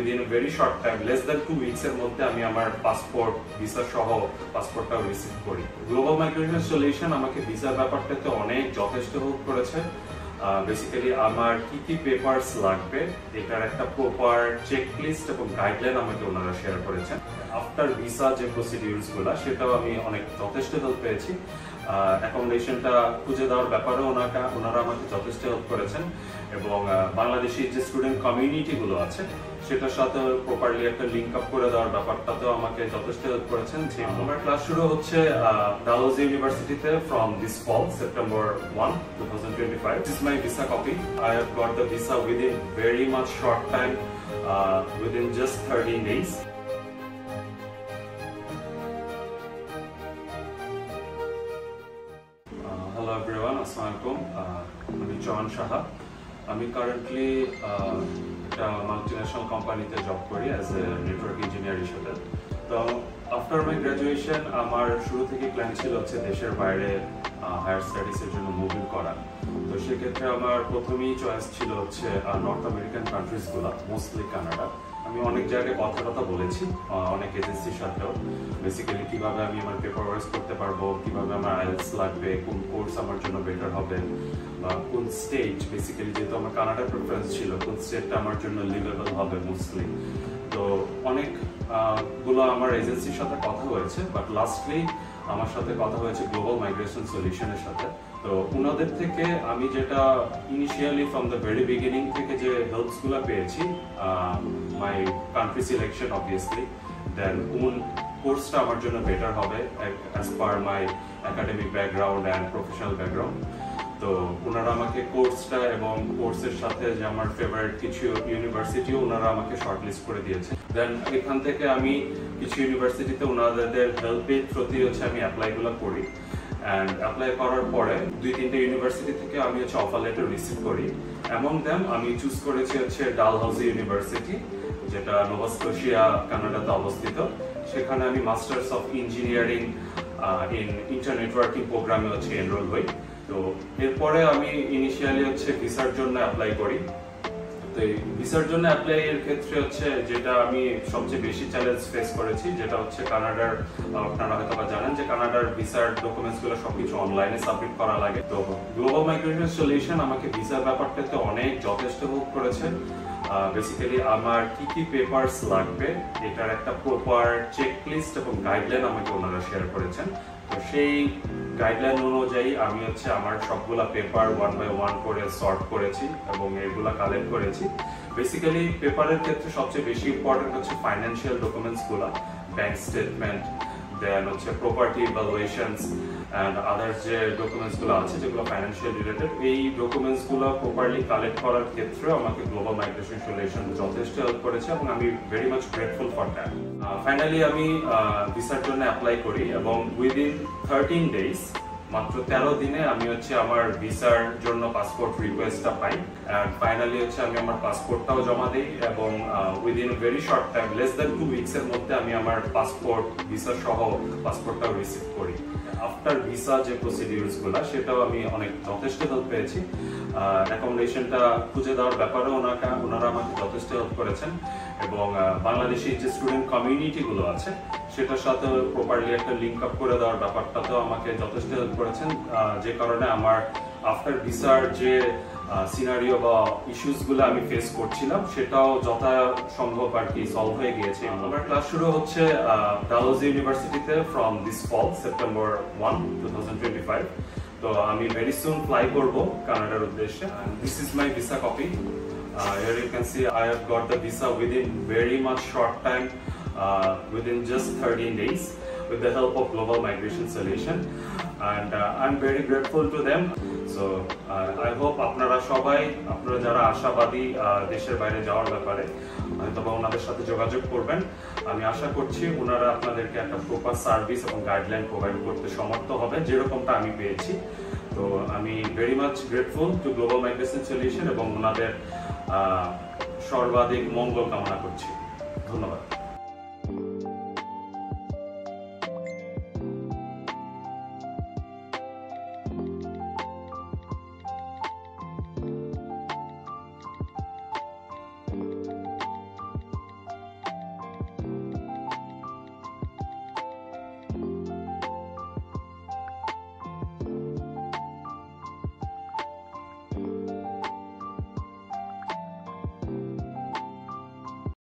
within a very short time, less than 2 weeks এর মধ্যে আমি আমার পাসপোর্ট ভিসা সহ পাসপোর্টটাও রিসিভ করি। গ্লোবাল মাইগ্রেশন সলিউশন আমাকে ভিসার ব্যাপারটাতে অনেক যথেষ্ট হেল্প করেছে। বেসিক্যালি আমার কি পেপারস লাগবে এটার একটা প্রপার চেকলিস্ট এবং গাইডলাইন আমাকে ওনারা শেয়ার করেছেন। আফটার ভিসা যে প্রসিডিউরসগুলো সেটাও আমি অনেক যথেষ্ট হেল্প পেয়েছি। অ্যাকোমোডেশনটা খুঁজে দেওয়ার ব্যাপারেও ওনারা আমাকে যথেষ্ট হেল্প করেছেন এবং বাংলাদেশি যে স্টুডেন্ট কমিউনিটিগুলো আছে সেটার সাথে প্রপারলি একটা লিঙ্ক আপ করে দেওয়ার ব্যাপারটাতেও আমাকে যথেষ্ট হেল্প করেছেন। আমার ক্লাস শুরু হচ্ছে ডালহৌজি ইউনিভার্সিটিতে from this fall September 1, 2025. This is my visa copy. I have got the visa within very much short time, within just 13 days. Hello everyone, Assalamualaikum. আমি জন সাহা। আমি কারেন্টলি একটা মাল্টিন্যাশনাল কোম্পানিতে জব করি অ্যাজ এ নেটওয়ার্ক ইঞ্জিনিয়ার হিসেবে। তো after my graduation আমার শুরু থেকে প্ল্যান ছিল হচ্ছে দেশের বাইরে হায়ার স্টাডিজের জন্য মুভিং করা। তো সেক্ষেত্রে আমার প্রথমেই চয়েস ছিল হচ্ছে নর্থ আমেরিকান কান্ট্রিজগুলো, মোস্টলি কানাডা। আমি অনেক জায়গায় কথা বলেছি, অনেক এজেন্সির সাথেও। বেসিক্যালি কিভাবে আমি আমার পেপার ওয়ার্ক করতে পারবো, কিভাবে আমার আইএলটিএস লাগবে, কোন কোর্স আমার জন্য বেটার হবে, বা কোন স্টেট, বেসিক্যালি যেহেতু আমার কানাডা প্রেফারেন্স ছিল, কোন স্টেটটা আমার জন্য লিভেবল হবে মোস্টলি। তো অনেক গুলো আমার এজেন্সির সাথে কথা হয়েছে, বাট লাস্টলি আমার সাথে কথা হয়েছে গ্লোবাল মাইগ্রেশন সলিউশনের সাথে। তো ওনাদের থেকে আমি যেটা initially from the very beginning থেকে যে হেল্পসগুলো পেয়েছি, মাই কান্ট্রি সিলেকশন অবভিয়াসলি, দেন কোন কোর্সটা আমার জন্য বেটার হবে as per my academic background and professional background. তো ওনারা আমাকে কোর্সটা এবং কোর্সের সাথে যে আমার ফেভারিট কিছু ইউনিভার্সিটিও ওনারা আমাকে শর্টলিস্ট করে দিয়েছে। দেন এখান থেকে আমি কিছু ইউনিভার্সিটিতে ওনাদের হেল্পের প্রতি হচ্ছে আমি অ্যাপ্লাইগুলো করি। অ্যান্ড অ্যাপ্লাই করার পরে 2-3টে ইউনিভার্সিটি থেকে আমি হচ্ছে অফার লেটার রিসিভ করি। এমন দেন আমি চুজ করেছি হচ্ছে ডালহৌজি ইউনিভার্সিটি, যেটা নোভা স্কোশিয়া কানাডাতে অবস্থিত। সেখানে আমি মাস্টার্স অফ ইঞ্জিনিয়ারিং ইন ইন্টারনেটওয়ার্কিং প্রোগ্রামে হচ্ছে এনরোল হই। তো এরপরে আমি ইনিশিয়ালি হচ্ছে ভিসার জন্য অ্যাপ্লাই করি। তো এই ভিসার জন্য অ্যাপ্লাই এর ক্ষেত্রে হচ্ছে যেটা আমি সবচেয়ে বেশি চ্যালেঞ্জ ফেস করেছি, যেটা হচ্ছে কানাডার, আপনারা হয়তো বা জানেন যে কানাডার ভিসার ডকুমেন্টসগুলো সবকিছু অনলাইনে সাবমিট করা লাগে। তো গ্লোবাল মাইগ্রেশন সলিউশন আমাকে ভিসার ব্যাপারটাতে অনেক যথেষ্ট হেল্প করেছে। বেসিক্যালি আমার কি পেপারস লাগবে এটার একটা প্রপার চেকলিস্ট এবং গাইডলাইন আমাকে ওনারা শেয়ার করেছেন। তো সেই গাইডলাইন অনুযায়ী আমি হচ্ছে আমার সবগুলা পেপার 1 by 1 করে সর্ট করেছি এবং এগুলা কালেক্ট করেছি। বেসিক্যালি পেপারের ক্ষেত্রে সবচেয়ে বেশি ইম্পর্টেন্ট হচ্ছে ফাইন্যান্সিয়াল ডকুমেন্টসগুলা, ব্যাংক স্টেটমেন্ট, দেন হচ্ছে প্রপার্টি ইভালুয়েশনস অ্যান্ড আদার্স যে ডকুমেন্টসগুলো আছে যেগুলো ফাইন্যান্সিয়াল রিলেটেড, এই ডকুমেন্টসগুলো প্রপারলি কালেক্ট করার ক্ষেত্রে আমাকে গ্লোবাল মাইগ্রেশন সলিউশন যথেষ্ট হেল্প করেছে এবং আমি very much grateful for that. Finally আমি ভিসার জন্য অ্যাপ্লাই করি এবং উইদিন 13 ডেজ, মাত্র 13 দিনে আমি হচ্ছে আমার ভিসার জন্য পাসপোর্ট রিকোয়েস্টটা পাই। অ্যান্ড ফাইনালি হচ্ছে আমি আমার পাসপোর্টটাও জমা দিই এবং within very short time, less than 2 weeks এর মধ্যে আমি আমার পাসপোর্ট ভিসা সহ পাসপোর্টটাও রিসিভ করি। আফটার ভিসা যে প্রসিডিউরসগুলো সেটাও আমি অনেক যথেষ্ট হেল্প পেয়েছি। অ্যাকোমোডেশনটা খুঁজে দেওয়ার ব্যাপারেও ওনারা আমাকে যথেষ্ট হেল্প করেছেন এবং বাংলাদেশি যে স্টুডেন্ট কমিউনিটিগুলো আছে সেটার সাথে প্রপারলি একটা লিঙ্ক আপ করে দেওয়ার ব্যাপারটাতেও আমাকে যথেষ্ট হেল্প করেছেন, যে কারণে আমার আফটার ভিসার যে সিনারিও বা ইস্যুসগুলো আমি ফেস করছিলাম সেটাও যথাসম্ভব আর কি সলভ হয়ে গিয়েছে। আমার ক্লাস শুরু হচ্ছে ডালহৌজি ইউনিভার্সিটিতে ফ্রম দিস ফল September 1, 2025। তো আমি ভেরি সুন ফ্লাই করব কানাডার উদ্দেশ্যে। This is my visa copy. Here you can see I have got the visa within very much short time, within just 13 days with the help of Global Migration Solution, and I'm very grateful to them. So I hope আপনারা যারা আশাবাদী দেশের বাইরে যাওয়ার ব্যাপারে হয়তো বা ওনাদের সাথে যোগাযোগ করবেন। আমি আশা করছি ওনারা আপনাদেরকে একটা প্রপার সার্ভিস এবং গাইডলাইন প্রোভাইড করতে সমর্থ হবে, যেরকমটা আমি পেয়েছি। তো আমি very much grateful to global migration solution এবং ওনাদের সর্বাধিক মঙ্গল কামনা করছি। ধন্যবাদ।